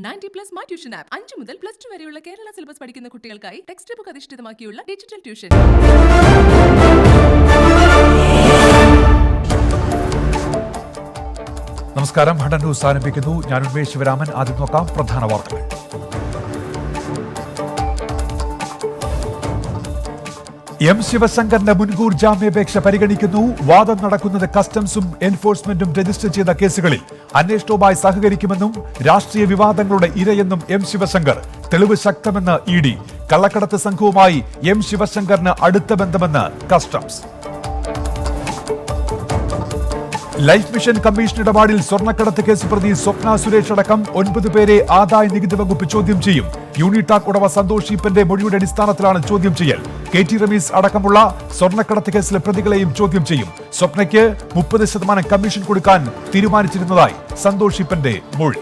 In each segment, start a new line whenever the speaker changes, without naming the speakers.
90+ My Tuition App 5 മുതൽ +2 വരെയുള്ള Kerala syllabus പഠിക്കുന്ന കുട്ടികൾക്കായി ടെക്സ്റ്റ് ബുക്ക് അധിഷ്ഠിതമാക്കിയുള്ള ഡിജിറ്റൽ ട്യൂഷൻ.
നമസ്കാരം. ഹണ്ടൻ ന്യൂസ് ആരംഭിക്കുന്നു. ഞാൻ ഉന്മേഷ് ശിവരാമൻ. ആദ്യം നോക്കാം പ്രധാന വാർത്തകൾ. എം ശിവശങ്കറിന്റെ മുൻകൂർ ജാമ്യാപേക്ഷ പരിഗണിക്കുന്നു. വാദം നടക്കുന്നത് കസ്റ്റംസും എൻഫോഴ്സ്മെന്റും രജിസ്റ്റർ ചെയ്ത കേസുകളിൽ അന്വേഷണവുമായി സഹകരിക്കുമെന്നും രാഷ്ട്രീയ വിവാദങ്ങളുടെ ഇരയെന്നും എം ശിവശങ്കർ. തെളിവ് ശക്തമെന്ന് ഇ ഡി. കള്ളക്കടത്ത് സംഘവുമായി എം ശിവശങ്കറിന് അടുത്ത ബന്ധമെന്ന് കസ്റ്റംസ്. ലൈഫ് മിഷൻ കമ്മീഷൻ ഇടപാടിൽ സ്വർണ്ണക്കടത്ത് കേസ് പ്രതി സ്വപ്ന സുരേഷ് അടക്കം 9 പേരെ ആദായ നികുതി വകുപ്പ് ചോദ്യം ചെയ്യും. യൂണിടാക് ഉടമ സന്തോഷ് ഈപ്പന്റെ മൊഴിയുടെ അടിസ്ഥാനത്തിലാണ് ചോദ്യം ചെയ്യൽ. KT റമീസ് അടക്കമുള്ള സ്വർണ്ണക്കടത്ത് കേസിലെ പ്രതികളെയും ചോദ്യം ചെയ്യും. സ്വപ്നയ്ക്ക് 30% കമ്മീഷൻ കൊടുക്കാൻ തീരുമാനിച്ചിരുന്നതായി സന്തോഷ് ഈപ്പന്റെ മൊഴി.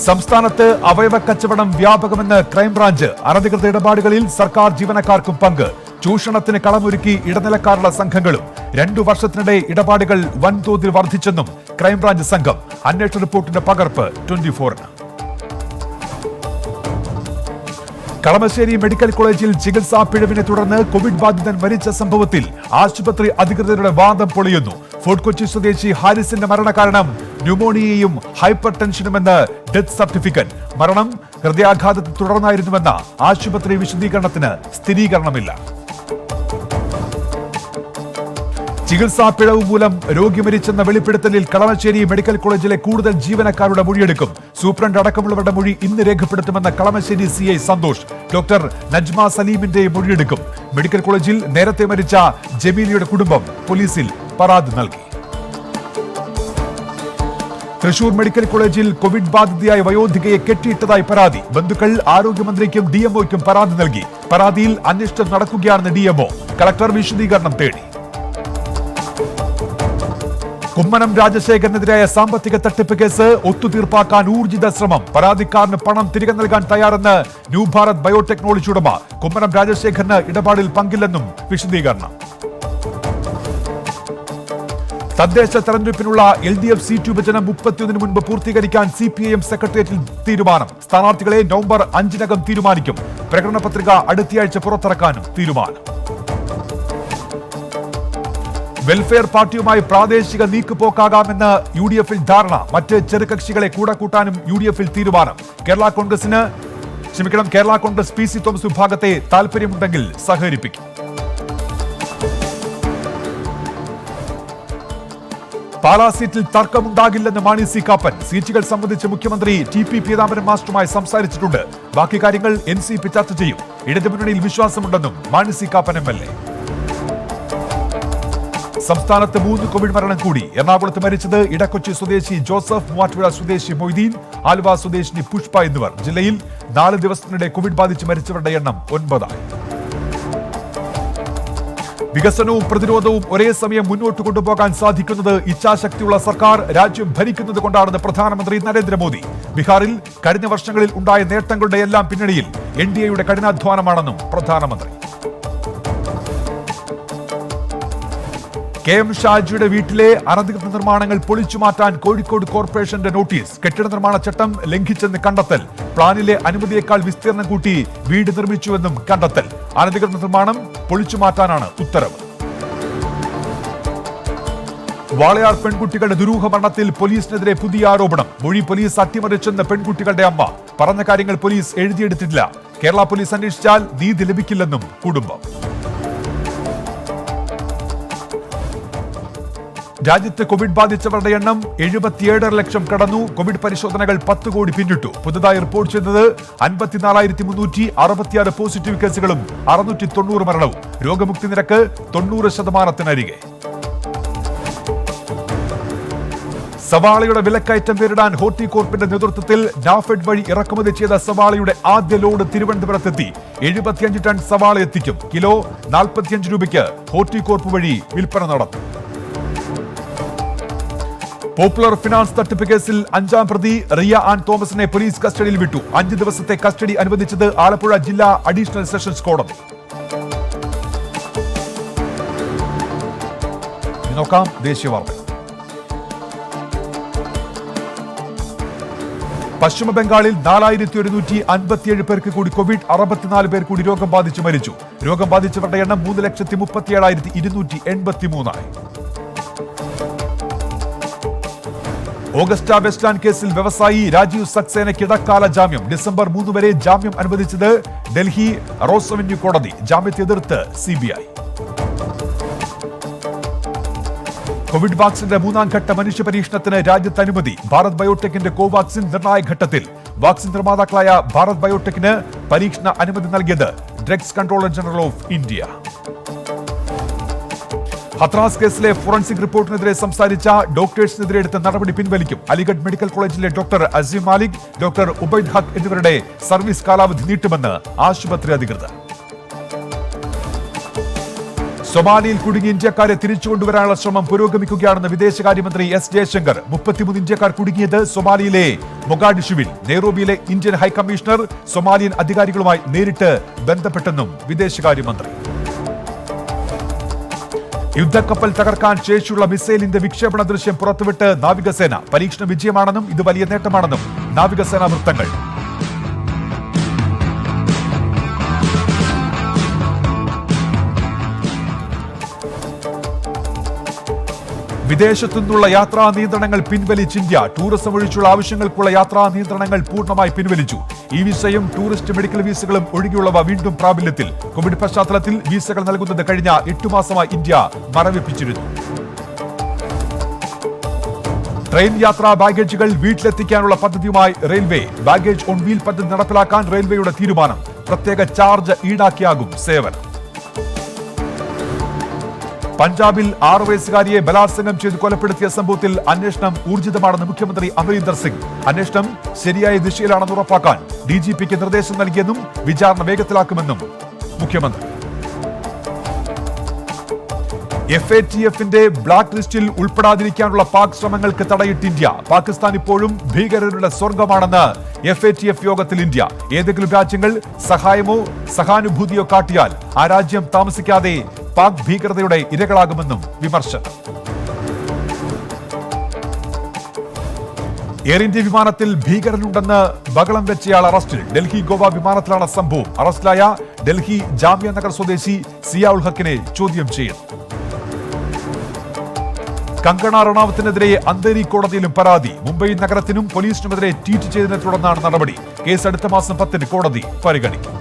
സംസ്ഥാനത്ത് അവയവ കച്ചവടം വ്യാപകമെന്ന് ക്രൈംബ്രാഞ്ച്. അനധികൃത ഇടപാടുകളിൽ സർക്കാർ ജീവനക്കാർക്കും പങ്ക്. ചൂഷണത്തിന് കളമൊരുക്കി ഇടനിലക്കാരുടെ സംഘങ്ങളും. 2 വർഷത്തിനിടെ ഇടപാടുകൾ വൻതോതിൽ വർദ്ധിച്ചെന്നും ക്രൈംബ്രാഞ്ച് സംഘം. അന്വേഷണ റിപ്പോർട്ടിന്റെ പകർപ്പ് 24-ന്. കളമശ്ശേരി മെഡിക്കൽ കോളേജിൽ ചികിത്സാ പിഴവിനെ തുടർന്ന് കോവിഡ് ബാധിതൻ മരിച്ച സംഭവത്തിൽ ആശുപത്രി അധികൃതരുടെ വാദം പൊളിയുന്നു. ഫോർട്ട് കൊച്ചി സ്വദേശി ഹാരിസിന്റെ മരണകാരണം ന്യൂമോണിയയും ഹൈപ്പർ ടെൻഷനുമെന്ന് ഡെത്ത് സർട്ടിഫിക്കറ്റ്. മരണം ഹൃദയാഘാതത്തെ തുടർന്നായിരുന്നുവെന്ന ആശുപത്രി വിശദീകരണത്തിന് സ്ഥിരീകരണമില്ല. ചികിത്സാ പിഴവ് മൂലം രോഗി മരിച്ചെന്ന വെളിപ്പെടുത്തലിൽ കളമശ്ശേരി മെഡിക്കൽ കോളേജിലെ കൂടുതൽ ജീവനക്കാരുടെ മൊഴിയെടുക്കും. സൂപ്രണ്ട് അടക്കമുള്ളവരുടെ മൊഴി ഇന്ന് രേഖപ്പെടുത്തുമെന്ന് കളമശ്ശേരി CI സന്തോഷ്. ഡോക്ടർ നജ്മ സലീമിന്റെ മൊഴിയെടുക്കും. മെഡിക്കൽ കോളേജിൽ നേരത്തെ മരിച്ച ജമീലിയുടെ കുടുംബം പോലീസിൽ പരാതി നൽകി. തൃശൂർ മെഡിക്കൽ കോളേജിൽ കോവിഡ് ബാധിതയായ വയോധികയെ കെട്ടിയിട്ടതായി പരാതി. ബന്ധുക്കൾ ആരോഗ്യമന്ത്രിക്കും DMOയ്ക്കും പരാതി നൽകി. പരാതിയിൽ അന്വേഷണം നടക്കുകയാണെന്ന് DMO. കളക്ടർ വിശദീകരണം തേടി. കുമ്മനം രാജശേഖരനെതിരായ സാമ്പത്തിക തട്ടിപ്പ് കേസ് ഒത്തുതീർപ്പാക്കാൻ ഊർജിത ശ്രമം. പരാതിക്കാരന് പണം തിരികെ നൽകാൻ തയ്യാറെന്ന് ന്യൂ ഭാരത് ബയോടെക്നോളജി ഉടമ. കുമ്മനം രാജശേഖരന് ഇടപാടിൽ പങ്കില്ലെന്നും വിശദീകരണം. തദ്ദേശ തെരഞ്ഞെടുപ്പിനുള്ള LDF സീറ്റ് വിഭജനം 31 മുൻപ് പൂർത്തീകരിക്കാൻ CPIM സെക്രട്ടേറിയറ്റിൽ തീരുമാനം. സ്ഥാനാർത്ഥികളെ നവംബർ 5-നകം തീരുമാനിക്കും. പ്രകടന പത്രിക അടുത്തയാഴ്ച പുറത്തിറക്കാനും തീരുമാനം. വെൽഫെയർ പാർട്ടിയുമായി പ്രാദേശിക നീക്കുപോക്കാകാമെന്ന് UDF-ൽ ധാരണ. മറ്റ് ചെറുകക്ഷികളെ കൂടെ കൂട്ടാനും UDF-ൽ തീരുമാനം. കേരള കോൺഗ്രസ് PC തോമസ് വിഭാഗത്തെ താൽപര്യമുണ്ടെങ്കിൽ സഹകരിപ്പിക്കും. പാലാ സീറ്റിൽ തർക്കമുണ്ടാകില്ലെന്ന് മാണി C കാപ്പൻ. സീറ്റുകൾ സംബന്ധിച്ച് മുഖ്യമന്ത്രി TP പീതാംബരൻ മാസ്റ്ററുമായി സംസാരിച്ചിട്ടുണ്ട്. ബാക്കി കാര്യങ്ങൾ NCP ചർച്ച ചെയ്യും. ഇടതുമുന്നണിയിൽ വിശ്വാസമുണ്ടെന്നും മാണി C കാപ്പൻ MLA. സംസ്ഥാനത്ത് 3 കോവിഡ് മരണം കൂടി. എറണാകുളത്ത് മരിച്ചത് ഇടക്കൊച്ചി സ്വദേശി ജോസഫ്, മൂവാറ്റുപുഴ സ്വദേശി മൊയ്തീൻ, ആലുവ സ്വദേശിനി പുഷ്പ എന്നിവർ. ജില്ലയിൽ 4 ദിവസത്തിനിടെ കോവിഡ് ബാധിച്ച് മരിച്ചവരുടെ എണ്ണം 9 ആയി. വികസനവും പ്രതിരോധവും ഒരേ സമയം മുന്നോട്ട് കൊണ്ടുപോകാൻ സാധിക്കുന്നത് ഇച്ഛാശക്തിയുള്ള സർക്കാർ രാജ്യം ഭരിക്കുന്നത് കൊണ്ടാണെന്ന് പ്രധാനമന്ത്രി നരേന്ദ്രമോദി. ബീഹാറിൽ കഴിഞ്ഞ വർഷങ്ങളിൽ ഉണ്ടായ നേട്ടങ്ങളുടെ എല്ലാം പിന്നണിയിൽ NDAയുടെ കഠിനാധ്വാനമാണെന്നും പ്രധാനമന്ത്രി. KM ഷാജിയുടെ വീട്ടിലെ അനധികൃത നിർമ്മാണങ്ങൾ പൊളിച്ചുമാറ്റാൻ കോഴിക്കോട് കോർപ്പറേഷന്റെ നോട്ടീസ്. കെട്ടിട നിർമ്മാണ ചട്ടം ലംഘിച്ചെന്ന് കണ്ടെത്തൽ. പ്ലാനിലെ അനുമതിയേക്കാൾ വിസ്തീർണം കൂട്ടി വീട് നിർമ്മിച്ചുവെന്നും കണ്ടെത്തൽ. അനധികൃത നിർമ്മാണം പൊളിച്ചുമാറ്റാനാണ് ഉത്തരവ്. വാളയാർ പെൺകുട്ടികളുടെ ദുരൂഹ മരണത്തിൽ പോലീസിനെതിരെ പുതിയ ആരോപണം. മൊഴി പോലീസ് അട്ടിമറിച്ചെന്ന് പെൺകുട്ടികളുടെ അമ്മ. പറഞ്ഞ കാര്യങ്ങൾ പോലീസ് എഴുതിയെടുത്തിട്ടില്ല. കേരള പോലീസ് അന്വേഷിച്ചാൽ നീതി ലഭിക്കില്ലെന്നും കുടുംബം. രാജ്യത്ത് കോവിഡ് ബാധിച്ചവരുടെ എണ്ണം 77.5 ലക്ഷം കടന്നു. കോവിഡ് പരിശോധനകൾ 10 കോടി പിന്നിട്ടു. പുതുതായി റിപ്പോർട്ട് ചെയ്തത് 54,366 പോസിറ്റീവ് കേസുകളും 690 മരണവും. രോഗമുക്തി നിരക്ക് 90%-നരികെ. സവാളയുടെ വിലക്കയറ്റം നേരിടാൻ ഹോർട്ടികോർപ്പിന്റെ നേതൃത്വത്തിൽ നാഫെഡ് വഴി ഇറക്കുമതി ചെയ്ത സവാളയുടെ ആദ്യ ലോഡ് തിരുവനന്തപുരത്തെത്തി. 75 ടൺ സവാള എത്തിക്കും. കിലോ 45 രൂപയ്ക്ക് ഹോർട്ടികോർപ്പ് വഴി വിൽപ്പന നടത്തും. പോപ്പുലർ ഫിനാൻസ് തട്ടിപ്പ് കേസിൽ 5-ാം പ്രതി റിയ ആൻ തോമസിനെ പോലീസ് കസ്റ്റഡിയിൽ വിട്ടു. 5 ദിവസത്തെ കസ്റ്റഡി അനുവദിച്ചത് ആലപ്പുഴ ജില്ലാ അഡീഷണൽ സെഷൻസ് കോടതി. നോക്കാം ദേശീയ വാർത്തകൾ. പശ്ചിമ ബംഗാളിൽ 4157 പേർക്ക് കൂടി കോവിഡ്, 64 പേർ കൂടി രോഗം ബാധിച്ച് മരിച്ചു. രോഗം ബാധിച്ചവരുടെ എണ്ണം 3,37,283 ആയി. ഓഗസ്റ്റ വെസ്റ്റ്ലാൻഡ് കേസിൽ വ്യവസായി രാജീവ് സക്സേനയ്ക്ക് ഇടക്കാല ജാമ്യം. ഡിസംബർ 3 വരെ ജാമ്യം അനുവദിച്ചത് ഡൽഹി റോസ് അവന്യൂ കോടതി. ജാമ്യത്തെ എതിർത്ത് CBI. കോവിഡ് വാക്സിന്റെ 3ാം ഘട്ട മനുഷ്യ പരീക്ഷണത്തിന് രാജ്യത്ത് അനുമതി. ഭാരത് ബയോടെക്കിന്റെ കോവാക്സിൻ നിർണായക ഘട്ടത്തിൽ. വാക്സിൻ നിർമ്മാതാക്കളായ ഭാരത് ബയോടെക്കിന് പരീക്ഷണ അനുമതി നൽകിയത് drugs controller general of India. Hathras കേസിലെ ഫോറൻസിക് റിപ്പോർട്ടിനെതിരെ സംസാരിച്ച ഡോക്ടേഴ്സിനെതിരെ എടുത്ത നടപടി പിൻവലിക്കും. അലിഗഡ് മെഡിക്കൽ കോളേജിലെ ഡോക്ടർ അസീം മാലിക്, ഡോക്ടർ ഉബൈദ് ഹഖ് എന്നിവരുടെ സർവീസ് കാലാവധി നീട്ടുമെന്ന് ആശുപത്രി അധികൃതർ. സൊമാലിയിൽ കുടുങ്ങിയ ഇന്ത്യക്കാരെ തിരിച്ചുകൊണ്ടുവരാനുള്ള ശ്രമം പുരോഗമിക്കുകയാണെന്ന് വിദേശകാര്യമന്ത്രി S. ജയശങ്കർ. 33 ഇന്ത്യക്കാർ കുടുങ്ങിയത് സൊമാലിയിലെ മൊഗാഡിഷുവിൽ. നെയ്റോബിയിലെ ഇന്ത്യൻ ഹൈക്കമ്മീഷണർ സൊമാലിയൻ അധികാരികളുമായി നേരിട്ട് ബന്ധപ്പെട്ടെന്നും വിദേശകാര്യമന്ത്രി. യുദ്ധക്കപ്പൽ തകർക്കാൻ ശേഷിയുള്ള മിസൈലിന്റെ വിക്ഷേപണ ദൃശ്യം പുറത്തുവിട്ട് നാവികസേന. പരീക്ഷണ വിജയമാണെന്നും ഇത് വലിയ നേട്ടമാണെന്നും നാവികസേന വൃത്തങ്ങൾ. വിദേശത്തു നിന്നുള്ള യാത്രാ നിയന്ത്രണങ്ങൾ പിൻവലിച്ച് ഇന്ത്യ. ടൂറിസം ഒഴിച്ചുള്ള ആവശ്യങ്ങൾക്കുള്ള യാത്രാ നിയന്ത്രണങ്ങൾ പൂർണ്ണമായി പിൻവലിച്ചു. വിസയും ടൂറിസ്റ്റ് മെഡിക്കൽ വിസകളും ഒഴികെയുള്ളവ വീണ്ടും പ്രാബല്യത്തിൽ. കോവിഡ് പശ്ചാത്തലത്തിൽ വിസകൾ നൽകുന്നത് കഴിഞ്ഞ 8 മാസമായി ഇന്ത്യ മരവിപ്പിച്ചിരുന്നു. ട്രെയിൻ യാത്രാ ബാഗേജുകൾ വീട്ടിലെത്തിക്കാനുള്ള പദ്ധതിയുമായി റെയിൽവേ. ബാഗേജ് ഓൺ വീൽ പദ്ധതി നടപ്പിലാക്കാൻ റെയിൽവേയുടെ തീരുമാനം. പ്രത്യേക ചാർജ് ഈടാക്കിയാകും സേവനം. പഞ്ചാബിൽ 6 വയസ്സുകാരിയെ ബലാത്സംഗം ചെയ്ത് കൊലപ്പെടുത്തിയ സംഭവത്തിൽ അന്വേഷണം ഊർജിതമാണെന്ന് മുഖ്യമന്ത്രി അമരീന്ദർ സിംഗ്. അന്വേഷണം ശരിയായ ദിശയിലാണെന്ന് ഉറപ്പാക്കാൻ DGPക്ക് നിർദ്ദേശം നൽകിയെന്നും വിചാരണ വേഗത്തിലാക്കുമെന്നും മുഖ്യമന്ത്രി. FATFന്റെ ബ്ലാക്ക് ലിസ്റ്റിൽ ഉൾപ്പെടാതിരിക്കാനുള്ള പാക് ശ്രമങ്ങൾക്ക് തടയിട്ട് ഇന്ത്യ. പാകിസ്ഥാൻ ഇപ്പോഴും ഭീകരരുടെ സ്വർഗമാണെന്ന് FATF യോഗത്തിൽ ഇന്ത്യ. ഏതെങ്കിലും രാജ്യങ്ങൾ സഹായമോ സഹാനുഭൂതിയോ കാട്ടിയാൽ ആ രാജ്യം താമസിക്കാതെ പാക് ഭീകരതയുടെ ഇരകളാകുമെന്നും വിമർശനം. എയർ ഇന്ത്യ വിമാനത്തിൽ ഭീകരനുണ്ടെന്ന് ബഹളം വെച്ചയാൾ അറസ്റ്റിൽ. ഡൽഹി ഗോവ വിമാനത്തിലാണ് സംഭവം. അറസ്റ്റിലായ ഡൽഹി ജാമിയ നഗർ സ്വദേശി സിയ ഉൽ ഹക്കിനെ ചോദ്യം ചെയ്യുന്നു. കങ്കണ റണാവത്തിനെതിരെ അന്തേരി കോടതിയിലും പരാതി. മുംബൈ നഗരത്തിനും പോലീസിനുമെതിരെ ട്വീറ്റ് ചെയ്തതിനെ തുടർന്നാണ് നടപടി. കേസ് അടുത്ത മാസം 10-ന് കോടതി പരിഗണിക്കും.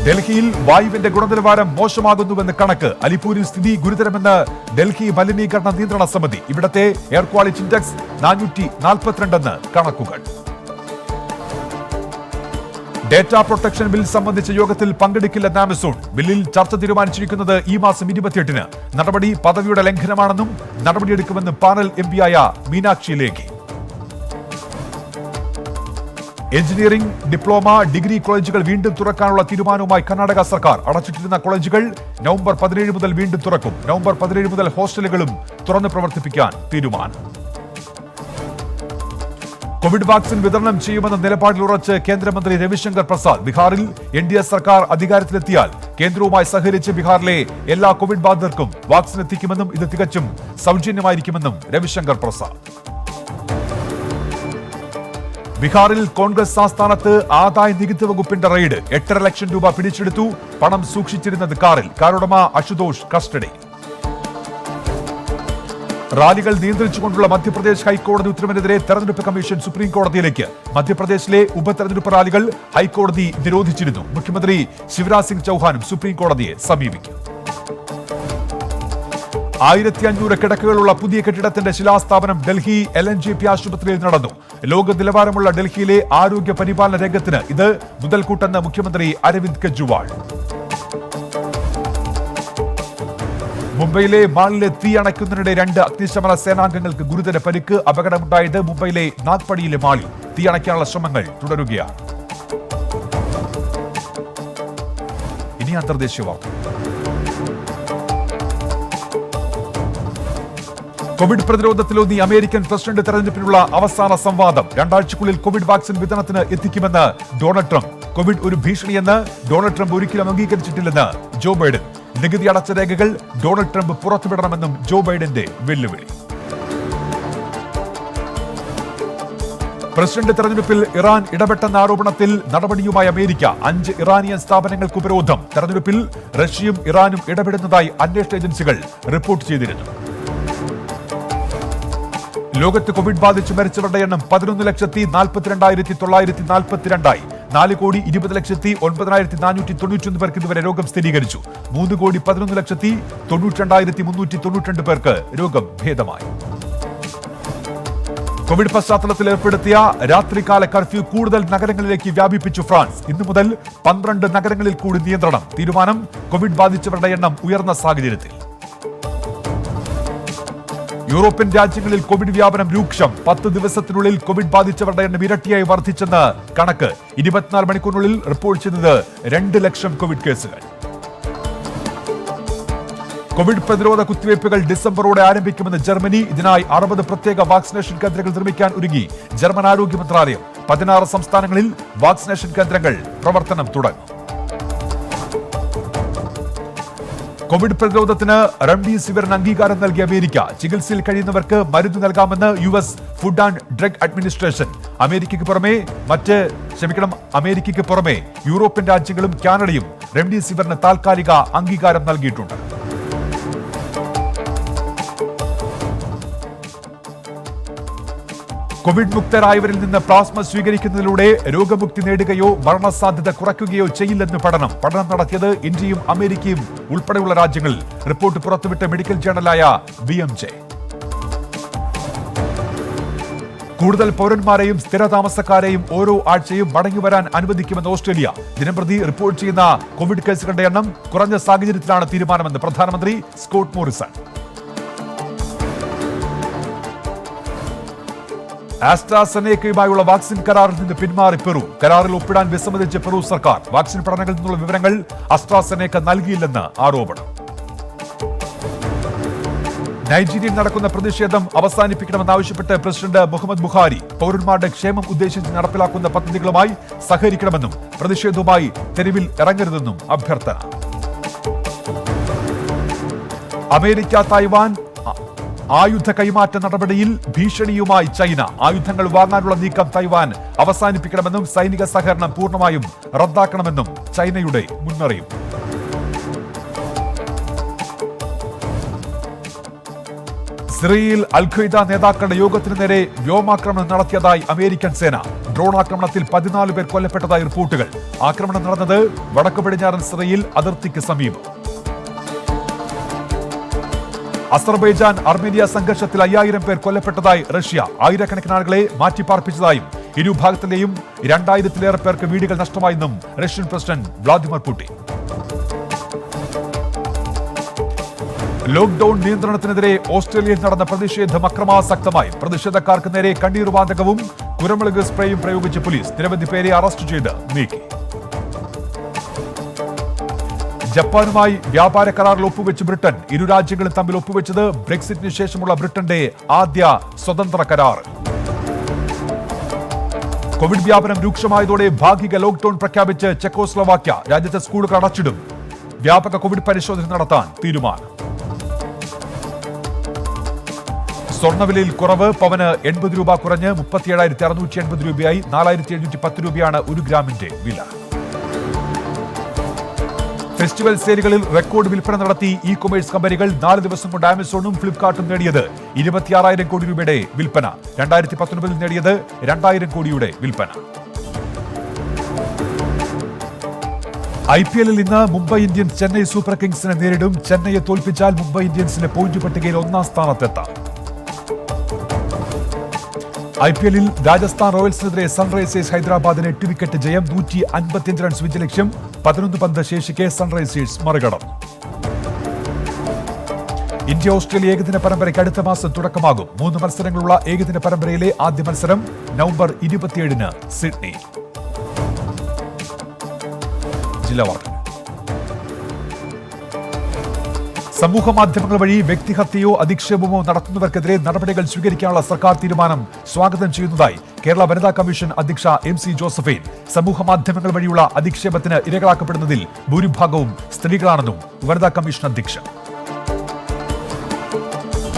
ഡൽഹിയിൽ വായുവിന്റെ ഗുണനിലവാരം മോശമാകുന്നുവെന്ന് കണക്ക്. അലിപ്പൂരിൽ സ്ഥിതി ഗുരുതരമെന്ന് ഡൽഹി മലിനീകരണ നിയന്ത്രണ സമിതി. ഇവിടത്തെ എയർ ക്വാളിറ്റി ഇൻഡെക്സ് 442 കണക്കുകൾ. ഡേറ്റാ പ്രൊട്ടക്ഷൻ ബിൽ സംബന്ധിച്ച യോഗത്തിൽ പങ്കെടുക്കില്ലെന്ന് ആമസോൺ. ബില്ലിൽ ചർച്ച തീരുമാനിച്ചിരിക്കുന്നത് ഈ മാസം 28-ന്. നടപടി പദവിയുടെ ലംഘനമാണെന്നും നടപടിയെടുക്കുമെന്നും പാനൽ MPയായ Meenakshi Lekhi. Engineering, diploma, degree കോളേജുകൾ വീണ്ടും തുറക്കാനുള്ള തീരുമാനവുമായി കർണാടക സർക്കാർ. അടച്ചിട്ടിരുന്ന കോളേജുകൾ നവംബർ 17 മുതൽ വീണ്ടും തുറക്കും. നവംബർ 17 മുതൽ ഹോസ്റ്റലുകളും തുറന്ന് പ്രവർത്തിപ്പിക്കാൻ തീരുമാനം. കോവിഡ് വാക്സിൻ വിതരണം ചെയ്യുമെന്ന നിലപാടിൽ ഉറച്ച് കേന്ദ്രമന്ത്രി രവിശങ്കർ പ്രസാദ്. ബീഹാറിൽ NDA സർക്കാർ അധികാരത്തിലെത്തിയാൽ കേന്ദ്രവുമായി സഹകരിച്ച് ബീഹാറിലെ എല്ലാ കോവിഡ് ബാധിതർക്കും വാക്സിൻ എത്തിക്കുമെന്നും ഇത് തികച്ചും സൗജന്യമായിരിക്കുമെന്നും രവിശങ്കർ പ്രസാദ്. ബീഹാറിൽ കോൺഗ്രസ് ആസ്ഥാനത്ത് ആദായ നികുതി വകുപ്പിന്റെ റെയ്ഡ്. 8.5 ലക്ഷം രൂപ പിടിച്ചെടുത്തു. പണം സൂക്ഷിച്ചിരുന്നത് കാറിൽ. കാറുടമ അശുതോഷ് കസ്റ്റഡി. റാലികൾ നിയന്ത്രിച്ചുകൊണ്ടുള്ള മധ്യപ്രദേശ് ഹൈക്കോടതി ഉത്തരവിനെതിരെ തെരഞ്ഞെടുപ്പ് കമ്മീഷൻ സുപ്രീം കോടതിയിലേക്ക്. മധ്യപ്രദേശിലെ ഉപതെരഞ്ഞെടുപ്പ് റാലികൾ ഹൈക്കോടതി നിരോധിച്ചിരുന്നു. മുഖ്യമന്ത്രി ശിവരാജ് സിംഗ് ചൌഹാനും സുപ്രീം കോടതിയെ സമീപിക്കും. 1500 കിടക്കകളുള്ള പുതിയ കെട്ടിടത്തിന്റെ ശിലാസ്ഥാപനം ഡൽഹി LNJP ആശുപത്രിയിൽ നടന്നു. ലോക നിലവാരമുള്ള ഡൽഹിയിലെ ആരോഗ്യ പരിപാലന രംഗത്തിന് ഇത് മുതൽക്കൂട്ടെന്ന് മുഖ്യമന്ത്രി അരവിന്ദ് കെജ്രിവാൾ. മുംബൈയിലെ മാളിലെ തീ അണയ്ക്കുന്നതിനിടെ 2 അഗ്നിശമന സേനാംഗങ്ങൾക്ക് ഗുരുതര പരിക്ക്. അപകടമുണ്ടായത് മുംബൈയിലെ നാഗ്പടിയിലെ മാളിൽ. തീ അണയ്ക്കാനുള്ള ശ്രമങ്ങൾ തുടരുകയാണ്. ഇനി അന്തർദേശീയ വാർത്ത. കോവിഡ് പ്രതിരോധത്തിലൂന്നി അമേരിക്കൻ പ്രസിഡന്റ് തെരഞ്ഞെടുപ്പിനുള്ള അവസാന സംവാദം. 2 ആഴ്ചക്കുള്ളിൽ കോവിഡ് വാക്സിൻ വിതരണത്തിന് എത്തിക്കുമെന്ന് ഡൊണാൾഡ് ട്രംപ്. കോവിഡ് ഒരു ഭീഷണിയെന്ന് ഡൊണാൾഡ് ട്രംപ് ഒരിക്കലും അംഗീകരിച്ചിട്ടില്ലെന്ന് ജോ ബൈഡൻ. നികുതി അടച്ച രേഖകൾ ഡൊണാൾഡ് ട്രംപ് പുറത്തുവിടണമെന്നും ജോ ബൈഡന്റെ വെല്ലുവിളി. പ്രസിഡന്റ് തെരഞ്ഞെടുപ്പിൽ ഇറാൻ ഇടപെട്ടെന്ന ആരോപണത്തിൽ നടപടിയുമായി അമേരിക്ക. 5 ഇറാനിയൻ സ്ഥാപനങ്ങൾക്ക് ഉപരോധം. തെരഞ്ഞെടുപ്പിൽ റഷ്യയും ഇറാനും ഇടപെടുന്നതായി അന്വേഷണ ഏജൻസികൾ റിപ്പോർട്ട് ചെയ്തിരുന്നു. ലോകത്ത് കോവിഡ് ബാധിച്ച് മരിച്ചവരുടെ എണ്ണം 11,42,942 4,20,09,491 പേർക്ക് ഇതുവരെ രോഗം സ്ഥിരീകരിച്ചു. 3,11,92,392 പേർക്ക് രോഗം ഭേദമായി. കോവിഡ് പശ്ചാത്തലത്തിൽ ഏർപ്പെടുത്തിയ രാത്രികാല കർഫ്യൂ കൂടുതൽ നഗരങ്ങളിലേക്ക് വ്യാപിപ്പിച്ചു ഫ്രാൻസ്. ഇന്നു മുതൽ 12 നഗരങ്ങളിൽ കൂടി നിയന്ത്രണം. തീരുമാനം കോവിഡ് ബാധിച്ചവരുടെ എണ്ണം ഉയർന്ന സാഹചര്യത്തിൽ. യൂറോപ്യൻ രാജ്യങ്ങളിൽ കോവിഡ് വ്യാപനം രൂക്ഷം. 10 ദിവസത്തിനുള്ളിൽ കോവിഡ് ബാധിച്ചവരുടെ എണ്ണം ഇരട്ടിയായി വർദ്ധിച്ചെന്ന് കണക്ക്. 24 മണിക്കൂറിനുള്ളിൽ റിപ്പോർട്ട് ചെയ്തത് 2 ലക്ഷം കോവിഡ് കേസുകൾ. കോവിഡ് പ്രതിരോധ കുത്തിവയ്പ്പുകൾ ഡിസംബറോടെ ആരംഭിക്കുമെന്ന് ജർമ്മനി. ഇതിനായി 60 പ്രത്യേക വാക്സിനേഷൻ കേന്ദ്രങ്ങൾ നിർമ്മിക്കാൻ ഒരുങ്ങി ജർമ്മൻ ആരോഗ്യ മന്ത്രാലയം. 16 സംസ്ഥാനങ്ങളിൽ വാക്സിനേഷൻ കേന്ദ്രങ്ങൾ പ്രവർത്തനം തുടങ്ങും. കോവിഡ് പ്രതിരോധത്തിന് റെംഡിസിവിറിന് അംഗീകാരം നൽകിയ അമേരിക്ക. ചികിത്സയിൽ കഴിയുന്നവർക്ക് മരുന്ന് നൽകാമെന്ന് US food and drug administration. അമേരിക്കയ്ക്ക് പുറമെ യൂറോപ്യൻ രാജ്യങ്ങളും കാനഡയും റെംഡിസിവിറിന് താൽക്കാലിക അംഗീകാരം നൽകിയിട്ടുണ്ട്. കോവിഡ് മുക്തരായവരിൽ നിന്ന് പ്ലാസ്മ സ്വീകരിക്കുന്നതിലൂടെ രോഗമുക്തി നേടുകയോ മരണസാധ്യത കുറയ്ക്കുകയോ ചെയ്യില്ലെന്ന് പഠനം നടത്തിയത് ഇന്ത്യയും അമേരിക്കയും ഉൾപ്പെടെയുള്ള രാജ്യങ്ങളിൽ. റിപ്പോർട്ട് പുറത്തുവിട്ട മെഡിക്കൽ ജേണലായ BMJ. കൂടുതൽ പൗരന്മാരെയും സ്ഥിരതാമസക്കാരെയും ഓരോ ആഴ്ചയും മടങ്ങിവരാൻ അനുവദിക്കുമെന്ന് ഓസ്ട്രേലിയ. ദിനംപ്രതി റിപ്പോർട്ട് ചെയ്യുന്ന കോവിഡ് കേസുകളുടെ എണ്ണം കുറഞ്ഞ സാഹചര്യത്തിലാണ് തീരുമാനമെന്ന് പ്രധാനമന്ത്രി സ്കോട്ട് മോറിസൺ. ആസ്ട്രാസെനേക്കയുമായുള്ള വാക്സിൻ കരാറിൽ നിന്ന് പിന്മാറി പെറു. കരാറിൽ ഒപ്പിടാൻ വിസമ്മതിച്ച് പെറു സർക്കാർ. വാക്സിൻ പഠനങ്ങളിൽ നിന്നുള്ള വിവരങ്ങൾ ആസ്ട്രാസെനേക്ക നൽകിയില്ലെന്ന് ആരോപണം. നൈജീരിയയിൽ നടക്കുന്ന പ്രതിഷേധം അവസാനിപ്പിക്കണമെന്നാവശ്യപ്പെട്ട് പ്രസിഡന്റ് മുഹമ്മദ് ബുഹാരി. പൗരന്മാരുടെ ക്ഷേമം ഉദ്ദേശിച്ച് നടപ്പിലാക്കുന്ന പദ്ധതികളുമായി സഹകരിക്കണമെന്നും പ്രതിഷേധവുമായി തെരുവിൽ ഇറങ്ങരുതെന്നും അഭ്യർത്ഥന. അമേരിക്ക തായ്വാൻ ആയുധ കൈമാറ്റ നടപടിയിൽ ഭീഷണിയുമായി ചൈന. ആയുധങ്ങൾ വാങ്ങാനുള്ള നീക്കം തായ്വാൻ അവസാനിപ്പിക്കണമെന്നും സൈനിക സഹകരണം പൂർണ്ണമായും റദ്ദാക്കണമെന്നും ചൈനയുടെ മുന്നറിയിപ്പ്. സിറിയയിൽ അൽ-ഖ്വയ്ദ നേതാക്കളുടെ യോഗത്തിന് നേരെ വ്യോമാക്രമണം നടത്തിയതായി അമേരിക്കൻ സേന. ഡ്രോൺ ആക്രമണത്തിൽ 14 പേർ കൊല്ലപ്പെട്ടതായി റിപ്പോർട്ടുകൾ. ആക്രമണം നടന്നത് വടക്കു പടിഞ്ഞാറൻ സിറിയയിൽ അതിർത്തിക്ക് സമീപം. അസർബൈജാൻ അർമേനിയ സംഘർഷത്തിൽ 5000 പേർ കൊല്ലപ്പെട്ടതായി റഷ്യ. ആയിരക്കണക്കിന് ആളുകളെ മാറ്റിപ്പാർപ്പിച്ചതായും ഇരുഭാഗത്തിലെയും 2000-ലേറെ പേർക്ക് വീടുകൾ നഷ്ടമായെന്നും Russian president Vladimir Putin. Lockdown നിയന്ത്രണത്തിനെതിരെ ഓസ്ട്രേലിയയിൽ നടന്ന പ്രതിഷേധം അക്രമാസക്തമായി. പ്രതിഷേധക്കാർക്ക് നേരെ കണ്ണീർവാതകവും കുരുമുളക് സ്പ്രേയും പ്രയോഗിച്ച് പോലീസ്. നിരവധി പേരെ അറസ്റ്റ് ചെയ്ത് നീക്കി. ജപ്പാനുമായി വ്യാപാര കരാറിൽ ഒപ്പുവെച്ച് ബ്രിട്ടൻ. ഇരു രാജ്യങ്ങളും തമ്മിൽ ഒപ്പുവെച്ചത് ബ്രെക്സിറ്റിന് ശേഷമുള്ള ബ്രിട്ടന്റെ ആദ്യ സ്വതന്ത്ര കരാർ. കോവിഡ് വ്യാപനം രൂക്ഷമായതോടെ ഭാഗിക ലോക്ഡൌൺ പ്രഖ്യാപിച്ച് ചെക്കോസ്ലോവാക്യ. രാജ്യത്തെ സ്കൂളുകൾ അടച്ചിടും. വ്യാപക കോവിഡ് പരിശോധന നടത്താൻ തീരുമാനം. സ്വർണ്ണവിലയിൽ കുറവ്. പവന് 80 രൂപ കുറഞ്ഞ് 37,680 രൂപയായി. 4,710 രൂപയാണ് 1 ഗ്രാമിന്റെ വില. ഫെസ്റ്റിവൽ സെയിലുകളിൽ റെക്കോർഡ് വിൽപ്പന നടത്തി ഇ കൊമേഴ്സ് കമ്പനികൾ. 4 ദിവസം കൊണ്ട് ആമസോണും ഫ്ലിപ്കാർട്ടും നേടിയത് 26,000 കോടി രൂപയുടെ വിൽപ്പന. 2019 നേടിയത് 2,000 കോടിയുടെ വിൽപ്പന. IPL ഇന്ന് മുംബൈ ഇന്ത്യൻസ് ചെന്നൈ സൂപ്പർ കിങ്സിനെ നേരിടും. ചെന്നൈയെ തോൽപ്പിച്ചാൽ മുംബൈ ഇന്ത്യൻസിന് പോയിന്റ് പട്ടികയിൽ 1ാം സ്ഥാനത്തെത്താം. IPL രാജസ്ഥാൻ റോയൽസിനെതിരെ സൺറൈസേഴ്സ് ഹൈദരാബാദിന് 8 വിക്കറ്റ് ജയം. 155 റൺസ് വിജയലക്ഷ്യം. 11 പന്ത് ശേഷിക്കെ സൺറൈസേഴ്സ് മറികടന്നു. ഇന്ത്യ ഓസ്ട്രേലിയ ഏകദിന പരമ്പരയ്ക്ക് അടുത്ത മാസം തുടക്കമാകും. 3 മത്സരങ്ങളുള്ള ഏകദിന പരമ്പരയിലെ ആദ്യ മത്സരം നവംബർ 27 സിഡ്നി. ജില്ലാ വാർത്തകൾ. സമൂഹ മാധ്യമങ്ങൾ വഴി വ്യക്തിഹത്യയോ അധിക്ഷേപമോ നടത്തുന്നവർക്കെതിരെ നടപടികൾ സ്വീകരിക്കാനുള്ള സർക്കാർ തീരുമാനം സ്വാഗതം ചെയ്യുന്നതായി കേരള വനിതാ കമ്മീഷൻ അധ്യക്ഷ MC ജോസഫൈൻ. സമൂഹ മാധ്യമങ്ങൾ വഴിയുള്ള അധിക്ഷേപത്തിന് ഇരകളാക്കപ്പെടുന്നതിൽ ഭൂരിഭാഗവും സ്ത്രീകളാണെന്നും വനിതാ കമ്മീഷൻ അധ്യക്ഷ.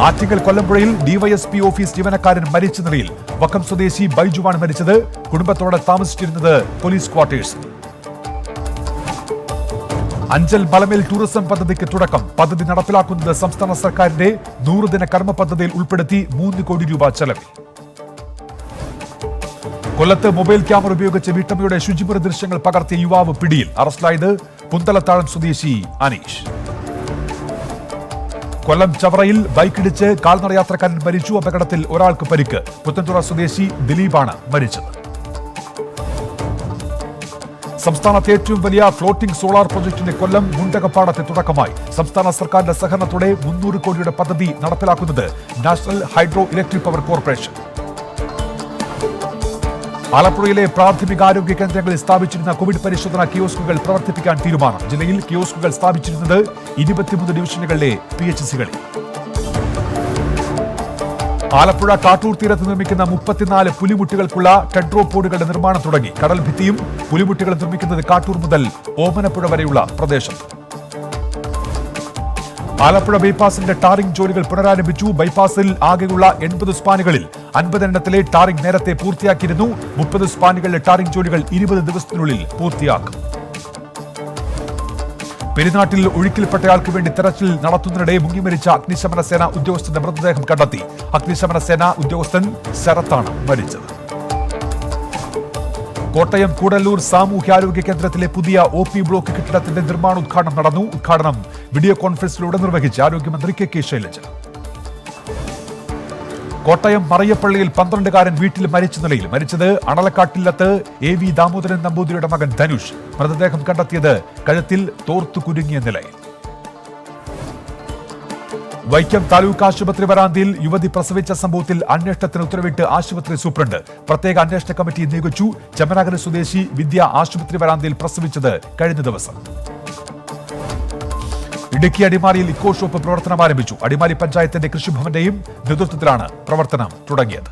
ആറ്റിങ്ങൽ കൊല്ലമ്പുഴയിൽ ഡിവൈഎസ്പി ഓഫീസ് ജീവനക്കാരൻ മരിച്ച നിലയിൽ വക്കം സ്വദേശി ബൈജുവാണ് മരിച്ചത്. കുടുംബത്തോടെ താമസിച്ചിരുന്നത് പോലീസ് ക്വാർട്ടേഴ്സ്. അഞ്ചൽ മലമേൽ ടൂറിസം പദ്ധതിക്ക് തുടക്കം. പദ്ധതി നടപ്പിലാക്കുന്നത് സംസ്ഥാന സർക്കാരിന്റെ 100 ദിന കർമ്മ പദ്ധതിയിൽ ഉൾപ്പെടുത്തി 3 കോടി രൂപ ചെലവിൽ. കൊല്ലത്ത് മൊബൈൽ ക്യാമറ ഉപയോഗിച്ച് വീട്ടമ്മയുടെ ശുചിമുറി ദൃശ്യങ്ങൾ പകർത്തിയ യുവാവ് പിടിയിൽ. അറസ്റ്റിലായത് പുന്തലത്താഴം സ്വദേശി അനീഷ്. കൊല്ലം ചവറയിൽ ബൈക്കിടിച്ച് കാൽനടയാത്രക്കാരൻ മരിച്ചു. അപകടത്തിൽ ഒരാൾക്ക് പരിക്ക്. പുത്തൻതുറ സ്വദേശി ദിലീപാണ് മരിച്ചത്. സംസ്ഥാനത്തെ ഏറ്റവും വലിയ ഫ്ലോട്ടിംഗ് സോളാർ പ്രൊജക്ടിന്റെ കൊല്ലം മുണ്ടകപ്പാടത്തെ തുടക്കമായി. സംസ്ഥാന സർക്കാരിന്റെ സഹകരണത്തോടെ 300 കോടിയുടെ പദ്ധതി നടപ്പിലാക്കുന്നത് national hydro electric power corporation. ആലപ്പുഴയിലെ പ്രാഥമികാരോഗ്യ കേന്ദ്രങ്ങളിൽ സ്ഥാപിച്ചിരുന്ന കോവിഡ് പരിശോധനാ കിയോസ്കുകൾ പ്രവർത്തിപ്പിക്കാൻ തീരുമാനം. ജില്ലയിൽ കിയോസ്കുകൾ സ്ഥാപിച്ചിരുന്നത് 23 ഡിവിഷനുകളിലെ PHCകളിൽ. ആലപ്പുഴ കാട്ടൂർ തീരത്ത് നിർമ്മിക്കുന്ന 34 പുലിമുട്ടുകൾക്കുള്ള ടെട്രോപോഡുകളുടെ നിർമ്മാണം തുടങ്ങി. കടൽ ഭിത്തിയും പുലിമുട്ടുകളും നിർമ്മിക്കുന്നത് കാട്ടൂർ മുതൽ ഓമനപ്പുഴ വരെയുള്ള പ്രദേശത്ത്. ആലപ്പുഴ ബൈപ്പാസിന്റെ ടാറിംഗ് ജോലികൾ പുനരാരംഭിച്ചു. ബൈപ്പാസിൽ ആകെയുള്ള 80 സ്പാനുകളിൽ 50 എണ്ണത്തിലെ ടാറിംഗ് നേരത്തെ പൂർത്തിയാക്കിയിരുന്നു. 30 സ്പാനുകളിലെ ടാറിംഗ് ജോലികൾ 20 ദിവസത്തിനുള്ളിൽ പൂർത്തിയാക്കും. പെരുന്നാട്ടിൽ ഒഴുക്കിൽപ്പെട്ടയാൾക്ക് വേണ്ടി തെരച്ചിൽ നടത്തുന്നതിനിടെ മുങ്ങിമരിച്ച അഗ്നിശമന സേന ഉദ്യോഗസ്ഥന്റെ മൃതദേഹം കണ്ടെത്തി. അഗ്നിശമന സേന ഉദ്യോഗസ്ഥൻ ശരത്താണ് മരിച്ചത്. കോട്ടയം കൂടല്ലൂർ സാമൂഹ്യാരോഗ്യ കേന്ദ്രത്തിലെ പുതിയ OP ബ്ലോക്ക് കെട്ടിടത്തിന്റെ നിർമ്മാണോദ്ഘാടനം നടന്നു. ഉദ്ഘാടനം വീഡിയോ കോൺഫറൻസിലൂടെ നിർവഹിച്ച് ആരോഗ്യമന്ത്രി KK ശൈലജ. കോട്ടയം മറയപ്പള്ളിയിൽ 12കാരൻ വീട്ടിൽ മരിച്ച നിലയിൽ. മരിച്ചത് അണലക്കാട്ടില്ലത്ത് AV ദാമോദരൻ നമ്പൂതിരിയുടെ മകൻ ധനുഷ്. മൃതദേഹം കണ്ടെത്തിയത് കഴുത്തിൽ തോർത്തു കുരുങ്ങിയ നിലയിൽ. വൈക്കം താലൂക്ക് ആശുപത്രി വരാന്തയിൽ യുവതി പ്രസവിച്ച സംഭവത്തിൽ അന്വേഷണത്തിന് ഉത്തരവിട്ട് ആശുപത്രി സൂപ്രണ്ട്. പ്രത്യേക അന്വേഷണ കമ്മിറ്റി നിയോഗിച്ചു. ചെമ്മനാകര സ്വദേശി വിദ്യ ആശുപത്രി വരാന്തയിൽ പ്രസവിച്ചത് കഴിഞ്ഞ ദിവസം. ഇടുക്കി അടിമാലിയിൽ ഇക്കോ ഷോപ്പ് പ്രവർത്തനം ആരംഭിച്ചു. അടിമാലി പഞ്ചായത്തിന്റെ കൃഷിഭവന്റെയും നേതൃത്വത്തിലാണ് പ്രവർത്തനം തുടങ്ങിയത്.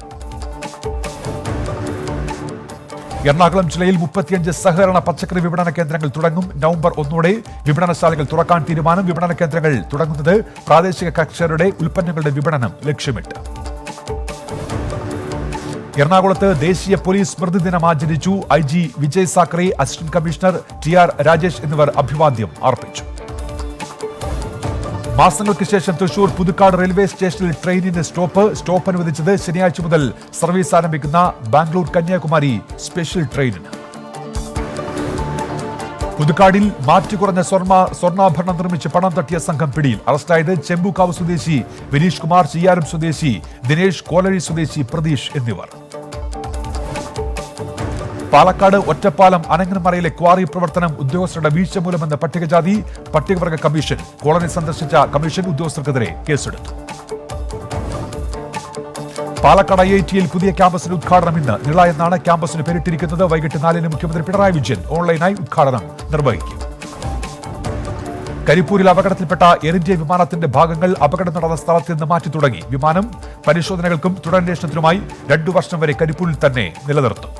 എറണാകുളം ജില്ലയിൽ 35 സഹകരണ പച്ചക്കറി വിപണന കേന്ദ്രങ്ങൾ തുടങ്ങും. നവംബർ 1 വിപണനശാലകൾ തുറക്കാൻ തീരുമാനം. വിപണന കേന്ദ്രങ്ങൾ തുടങ്ങുന്നത് പ്രാദേശിക കർഷകരുടെ ഉൽപ്പന്നങ്ങളുടെ വിപണനം ലക്ഷ്യമിട്ട്. എറണാകുളത്ത് ദേശീയ പോലീസ് സ്മൃതിദിനം ആചരിച്ചു. IG Vijay Sakhare, assistant commissioner TR Rajesh എന്നിവർ അഭിവാദ്യം അർപ്പിച്ചു. മാസങ്ങൾക്ക് ശേഷം തൃശൂർ പുതുക്കാട് റെയിൽവേ സ്റ്റേഷനിൽ ട്രെയിനിന് സ്റ്റോപ്പ് അനുവദിച്ചത് ശനിയാഴ്ച മുതൽ സർവീസ് ആരംഭിക്കുന്ന ബാംഗ്ലൂർ കന്യാകുമാരി സ്പെഷ്യൽ ട്രെയിനിന്. പുതുക്കാടിൽ മാറ്റുകുറഞ്ഞ സ്വർണ്ണാഭരണം നിർമ്മിച്ച് പണം തട്ടിയ സംഘം പിടിയിൽ. അറസ്റ്റായത് ചെമ്പൂക്കാവ് സ്വദേശി വിനീഷ് കുമാർ, ചിയ്യാരം സ്വദേശി ദിനേഷ്, കോലഴി സ്വദേശി പ്രതീഷ് എന്നിവർ. പാലക്കാട് ഒറ്റപ്പാലം അനങ്ങനമറയിലെ ക്വാറി പ്രവർത്തനം ഉദ്യോഗസ്ഥരുടെ വീഴ്ച മൂലമെന്ന് പട്ടികവർഗ കമ്മീഷൻ. കോളനി സന്ദർശിച്ച കമ്മീഷൻ ഉദ്യോഗസ്ഥർക്കെതിരെ കേസെടുത്തു. പാലക്കാട് IIT-യിൽ പുതിയ ക്യാമ്പസിന്റെ ഉദ്ഘാടനം ഇന്ന്. നിള എന്നാണ് ക്യാമ്പസിന് പേരിട്ടിരിക്കുന്നത്. വൈകിട്ട് 4-ന് മുഖ്യമന്ത്രി പിണറായി വിജയൻ ഓൺലൈനായി ഉദ്ഘാടനം നിർവഹിക്കും. കരിപ്പൂരിൽ അപകടത്തിൽപ്പെട്ട എയർ ഇന്ത്യ വിമാനത്തിന്റെ ഭാഗങ്ങൾ അപകടം നടന്ന സ്ഥലത്ത് നിന്ന് മാറ്റി തുടങ്ങി. വിമാനം പരിശോധനകൾക്കും തുടരന്വേഷണത്തിനുമായി 2 വർഷം വരെ കരിപ്പൂരിൽ തന്നെ നിലനിർത്തും.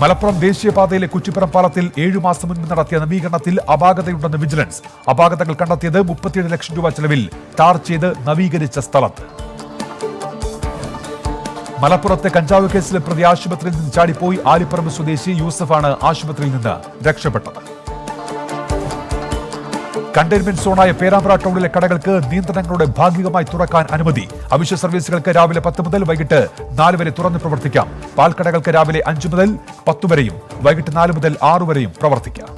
മലപ്പുറം ദേശീയപാതയിലെ കുറ്റിപ്പുറം പാലത്തിൽ 7 മാസം മുൻപ് നടത്തിയ നവീകരണത്തിൽ അപാകതയുണ്ടെന്ന് വിജിലൻസ്. അപാകതകൾ കണ്ടെത്തിയത് 37 ലക്ഷം രൂപ ചെലവിൽ ടാർ ചെയ്ത് നവീകരിച്ച സ്ഥലത്ത്. മലപ്പുറത്തെ കഞ്ചാവ് കേസിലെ പ്രതി ആശുപത്രിയിൽ നിന്ന് ചാടിപ്പോയി. ആലിപ്പറമ്പ് സ്വദേശി യൂസഫാണ് ആശുപത്രിയിൽ നിന്ന് രക്ഷപ്പെട്ടത്. കണ്ടെയ്ൻമെന്റ് സോണായ പേരാമ്പ്ര ടൗണിലെ കടകൾക്ക് നിയന്ത്രണങ്ങളുടെ ഭാഗികമായി തുറക്കാൻ അനുമതി. അവശ്യ സർവീസുകൾക്ക് രാവിലെ 10 മുതൽ വൈകിട്ട് 4 വരെ തുറന്ന് പ്രവർത്തിക്കാം. പാൽക്കടകൾക്ക് രാവിലെ 5 മുതൽ 10 വരെയും വൈകിട്ട് 4 മുതൽ 6 വരെയും പ്രവർത്തിക്കാം.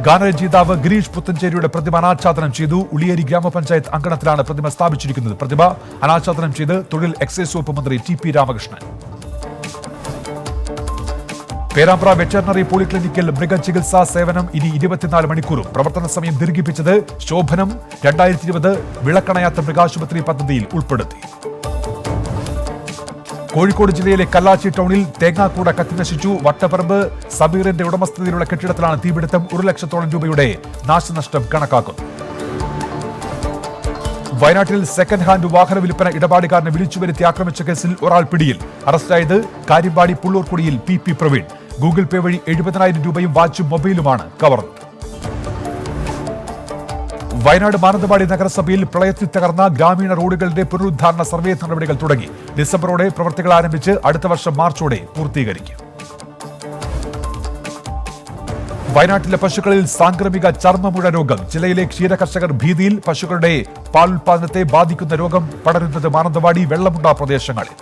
ഗാനരചയിതാവ് ഗിരീഷ് പുത്തഞ്ചേരിയുടെ പ്രതിമ അനാച്ഛാദനം ചെയ്തു. ഉളിയേരി ഗ്രാമപഞ്ചായത്ത് അങ്കണത്തിലാണ് പ്രതിമ സ്ഥാപിച്ചിരിക്കുന്നത്. പ്രതിമ അനാച്ഛാദനം ചെയ്ത് തൊഴിൽ എക്സൈസ് വകുപ്പ് മന്ത്രി TP രാമകൃഷ്ണൻ. പേരാമ്പ്ര വെറ്ററിനറി പോളിക്ലിനിക്കിൽ മൃഗചികിത്സാ സേവനം ഇനി 24 മണിക്കൂറും. പ്രവർത്തന സമയം ദീർഘിപ്പിച്ചത് ശോഭനം 2020 വിളക്കണയാത്ത മൃഗാശുപത്രി പദ്ധതിയിൽ ഉൾപ്പെടുത്തി. കോഴിക്കോട് ജില്ലയിലെ കല്ലാച്ചി ടൗണിൽ തേങ്ങാക്കൂട കത്തിനശിച്ചു. വട്ടപ്പറമ്പ് സബീറിന്റെ ഉടമസ്ഥതയിലുള്ള കെട്ടിടത്തിലാണ് തീപിടുത്തം. 1 ലക്ഷത്തോളം രൂപയുടെ നാശനഷ്ടം കണക്കാക്കുന്നു. വയനാട്ടിൽ സെക്കൻഡ് ഹാൻഡ് വാഹന വിൽപ്പന ഇടപാടുകാരനെ വിളിച്ചുവരുത്തി ആക്രമിച്ച കേസിൽ ഒരാൾ പിടിയിൽ. അറസ്റ്റായത് കാര്യമ്പാടി പുള്ളൂർക്കുടിയിൽ PP പ്രവീൺ. ഗൂഗിൾ പേ വഴി 70,000 രൂപയും വാച്ചും മൊബൈലുമാണ് കവർന്നത്. വയനാട് മാനന്തവാടി നഗരസഭയിൽ പ്രളയത്തിൽ തകർന്ന ഗ്രാമീണ റോഡുകളുടെ പുനരുദ്ധാരണ സർവേ നടപടികൾ തുടങ്ങി. ഡിസംബറോടെ പ്രവൃത്തികൾ ആരംഭിച്ച് അടുത്ത വർഷം മാർച്ചോടെ പൂർത്തീകരിക്കും. വയനാട്ടിലെ പശുക്കളിൽ സാംക്രമിക ചർമ്മമുഴ രോഗം. ജില്ലയിലെ ക്ഷീര കർഷകർ ഭീതിയിൽ. പശുക്കളുടെ പാൽ ഉൽപാദനത്തെ ബാധിക്കുന്ന രോഗം പടരുന്നത് മാനന്തവാടി വെള്ളമുണ്ട പ്രദേശങ്ങളിൽ.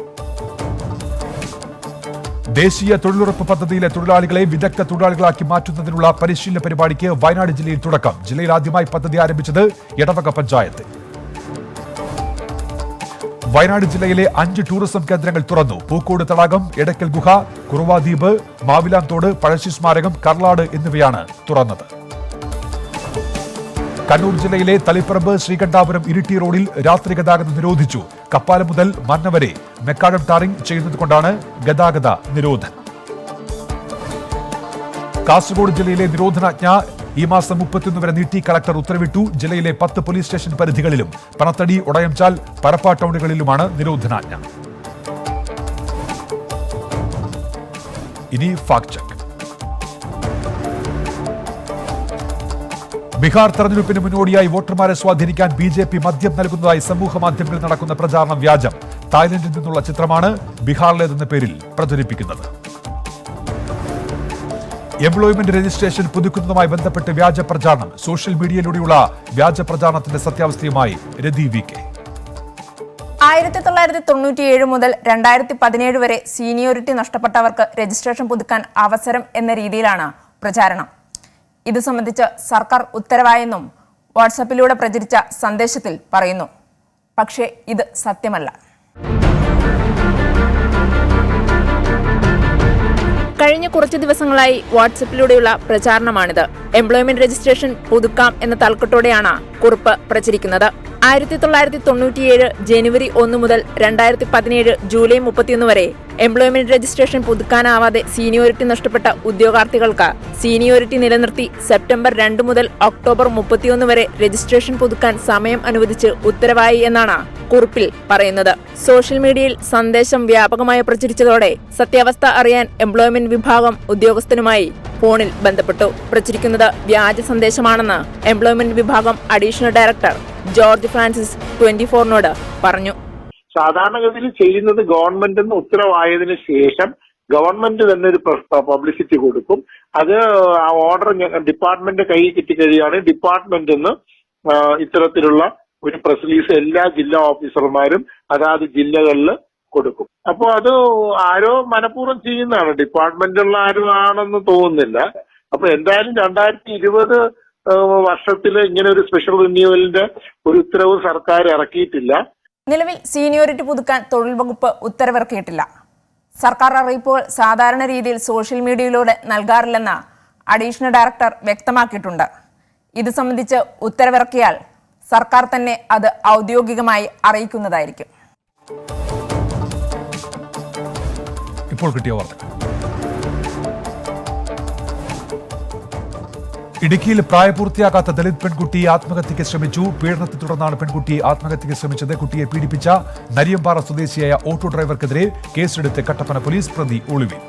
ദേശീയ തൊഴിലുറപ്പ് പദ്ധതിയിലെ തൊഴിലാളികളെ വിദഗ്ധ തൊഴിലാളികളാക്കി മാറ്റുന്നതിനുള്ള പരിശീലന പരിപാടിക്ക് വയനാട് ജില്ലയിൽ തുടക്കം. ജില്ലയിൽ ആദ്യമായി പദ്ധതി ആരംഭിച്ചത് എടവക പഞ്ചായത്ത്. വയനാട് ജില്ലയിലെ 5 ടൂറിസം കേന്ദ്രങ്ങൾ തുറന്നു. പൂക്കോട് തടാകം, എടക്കൽ ഗുഹ, കുറുവാദ്വീപ്, മാവിലാന്തോട്, പഴശ്ശി സ്മാരകം, കർലാട് എന്നിവയാണ് തുറന്നത്. കണ്ണൂർ ജില്ലയിലെ തളിപ്പറമ്പ്, ശ്രീകണ്ഠാപുരം, ഇരിട്ടി റോഡിൽ രാത്രി ഗതാഗതം നിരോധിച്ചു. കപ്പാലം മുതൽ മന്ന വരെ മെക്കാഡം ടാറിംഗ് ചെയ്യുന്നതുകൊണ്ടാണ് ഗതാഗത നിരോധനം. കാസർഗോഡ് ജില്ലയിലെ നിരോധനാജ്ഞ ഈ മാസം 31 വരെ നീട്ടി കളക്ടർ ഉത്തരവിട്ടു. ജില്ലയിലെ 10 പോലീസ് സ്റ്റേഷൻ പരിധികളിലും പണത്തടി, ഒടയംചാൽ, പരപ്പ ടൗണുകളിലുമാണ് നിരോധനാജ്ഞ. ഇനി ഫാക്ട് ചെക്ക്. ബീഹാർ തെരഞ്ഞെടുപ്പിന് മുന്നോടിയായി വോട്ടർമാരെ സ്വാധീനിക്കാൻ BJP മദ്യം നൽകുന്നതായി സമൂഹ മാധ്യമങ്ങളിൽ നടക്കുന്ന പ്രചാരണം വ്യാജം. തായ്ലൻഡിൽ നിന്നുള്ള ചിത്രമാണ് ബീഹാറിലേതെന്ന പേരിൽ പ്രചരിപ്പിക്കുന്നത്. എംപ്ലോയ്മെന്റ് രജിസ്ട്രേഷൻ പുതുക്കുന്നതുമായി ബന്ധപ്പെട്ട് വ്യാജ പ്രചാരണം. സോഷ്യൽ മീഡിയയിലൂടെയുള്ള വ്യാജ പ്രചാരണത്തിന്റെ സത്യാവസ്ഥയുമായി രതി വി കെ.
1997 മുതൽ 2017 വരെ സീനിയോറിറ്റി നഷ്ടപ്പെട്ടവർക്ക് രജിസ്ട്രേഷൻ പുതുക്കാൻ അവസരം എന്ന രീതിയിലാണ് പ്രചാരണം. ഇത് സംബന്ധിച്ച് സർക്കാർ ഉത്തരവായെന്നും വാട്സാപ്പിലൂടെ പ്രചരിച്ച സന്ദേശത്തിൽ പറയുന്നു. പക്ഷേ ഇത് സത്യമല്ല. കഴിഞ്ഞ കുറച്ചു ദിവസങ്ങളായി വാട്സാപ്പിലൂടെയുള്ള പ്രചാരണമാണിത്. എംപ്ലോയ്മെന്റ് രജിസ്ട്രേഷൻ പുതുക്കാം എന്ന തലക്കെട്ടോടെയാണ് കുറിപ്പ് പ്രചരിക്കുന്നത്. 1997 ജനുവരി 1 മുതൽ 2017 ജൂലൈ 31 വരെ എംപ്ലോയ്മെന്റ് രജിസ്ട്രേഷൻ പുതുക്കാനാവാതെ സീനിയോറിറ്റി നഷ്ടപ്പെട്ട ഉദ്യോഗാർത്ഥികൾക്ക് സീനിയോറിറ്റി നിലനിർത്തി സെപ്റ്റംബർ 2 മുതൽ ഒക്ടോബർ 31 വരെ രജിസ്ട്രേഷൻ പുതുക്കാൻ സമയം അനുവദിച്ച് ഉത്തരവായി എന്നാണ് കുറിപ്പിൽ പറയുന്നത്. സോഷ്യൽ മീഡിയയിൽ സന്ദേശം വ്യാപകമായി പ്രചരിച്ചതോടെ സത്യാവസ്ഥ അറിയാൻ എംപ്ലോയ്മെന്റ് വിഭാഗം ഉദ്യോഗസ്ഥനുമായി ഫോണിൽ ബന്ധപ്പെട്ടു. പ്രചരിക്കുന്നത് വ്യാജ സന്ദേശമാണെന്ന് എംപ്ലോയ്മെന്റ് വിഭാഗം അഡീഷണൽ ഡയറക്ടർ ജോർജ് ഫ്രാൻസിസ് 24നോട് പറഞ്ഞു.
സാധാരണഗതിയിൽ ചെയ്യുന്നത് ഗവൺമെന്റ് ഉത്തരവായതിനു ശേഷം ഗവൺമെന്റ് തന്നെ ഒരു പബ്ലിസിറ്റി കൊടുക്കും. അത് ആ ഓർഡർ ഡിപ്പാർട്ട്മെന്റ് കയ്യിൽ കിട്ടിക്കഴിയാണ് ഡിപ്പാർട്ട്മെന്റ് ഇത്തരത്തിലുള്ള ഒരു പ്രസ് റിലീസ് എല്ലാ ജില്ലാ ഓഫീസർമാരും അതാത് ജില്ലകളിൽ കൊടുക്കും. അപ്പോൾ അത് ആരോ മനഃപൂർവ്വം ചെയ്യുന്നതാണ്, ഡിപ്പാർട്ട്മെന്റുള്ള ആരും ആണെന്ന് തോന്നുന്നില്ല. അപ്പൊ എന്തായാലും 2020 വർഷത്തിൽ ഇങ്ങനെ ഒരു സ്പെഷ്യൽ റിന്യൂവലിന്റെ ഒരു ഉത്തരവ് സർക്കാർ ഇറക്കിയിട്ടില്ല.
നിലവിൽ സീനിയോറിറ്റി പുതുക്കാൻ തൊഴിൽ വകുപ്പ് ഉത്തരവിറക്കിയിട്ടില്ല. സർക്കാർ അറിയിപ്പുകൾ സാധാരണ രീതിയിൽ സോഷ്യൽ മീഡിയയിലൂടെ നൽകാറില്ലെന്ന് അഡീഷണൽ ഡയറക്ടർ വ്യക്തമാക്കിയിട്ടുണ്ട്. ഇത് സംബന്ധിച്ച് ഉത്തരവിറക്കിയാൽ സർക്കാർ തന്നെ അത് ഔദ്യോഗികമായി അറിയിക്കുന്നതായിരിക്കും.
ഇപ്പോൾ കിട്ടിയ വാർത്ത. ഇടുക്കിയിൽ പ്രായപൂർത്തിയാകാത്ത ദളിത് പെൺകുട്ടി ആത്മഹത്യയ്ക്ക് ശ്രമിച്ചു. പീഡനത്തെ തുടർന്നാണ് പെൺകുട്ടി ആത്മഹത്യയ്ക്ക് ശ്രമിച്ചത്. കുട്ടിയെ പീഡിപ്പിച്ച നരിയമ്പാറ സ്വദേശിയായ ഓട്ടോ ഡ്രൈവർക്കെതിരെ കേസെടുത്ത് കട്ടപ്പന പോലീസ്. പ്രതി ഒളിവിൽ.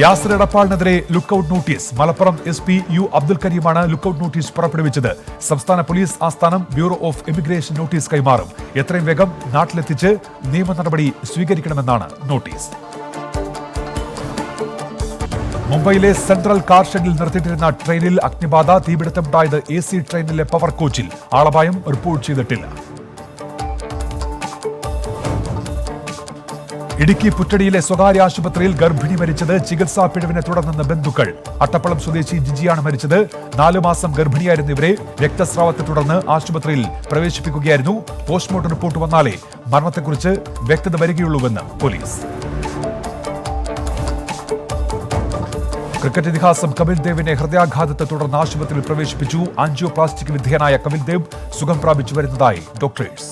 യാസർ എടപ്പാളിനെതിരെ lookout notice. Malappuram SP U Abdul കരീമാണ് ലുക്കൌട്ട് നോട്ടീസ് പുറപ്പെടുവിച്ചത്. സംസ്ഥാന പോലീസ് ആസ്ഥാനം ബ്യൂറോ ഓഫ് ഇമിഗ്രേഷൻ നോട്ടീസ് കൈമാറും. എത്രയും വേഗം നാട്ടിലെത്തിച്ച് നിയമ നടപടി സ്വീകരിക്കണമെന്നാണ് നോട്ടീസ്. മുംബൈയിലെ സെൻട്രൽ കാർ ഷെഡിൽ നിർത്തിയിട്ടിരുന്ന ട്രെയിനിൽ അഗ്നിബാധ. തീപിടുത്തമുണ്ടായത് AC ട്രെയിനിലെ പവർ കോച്ചിൽ. ആളപായം റിപ്പോർട്ട് ചെയ്തിട്ടില്ല. ഇടുക്കി പുറ്റടിയിലെ സ്വകാര്യ ആശുപത്രിയിൽ ഗർഭിണി മരിച്ചത്. ചികിത്സാ പിഴവിനെ തുടർന്നെന്ന് ബന്ധുക്കൾ. അട്ടപ്പളം സ്വദേശി ജിജിയാണ് മരിച്ചത്. 4 മാസം ഗർഭിണിയായിരുന്ന ഇവരെ രക്തസ്രാവത്തെ തുടർന്ന് ആശുപത്രിയിൽ പ്രവേശിപ്പിക്കുകയായിരുന്നു. പോസ്റ്റ്മോർട്ടം റിപ്പോർട്ട് വന്നാലേ മരണത്തെക്കുറിച്ച് വ്യക്തത വരികയുള്ളൂവെന്ന് പോലീസ്. ക്രിക്കറ്റ് ഇതിഹാസം കപിൽ ദേവിനെ ഹൃദയാഘാതത്തെ തുടർന്ന് ആശുപത്രിയിൽ പ്രവേശിപ്പിച്ചു. ആൻജിയോപ്ലാസ്റ്റിക് വിധേയനായ കപിൽ ദേവ് സുഖം പ്രാപിച്ചു വരുന്നതായി ഡോക്ടേഴ്സ്.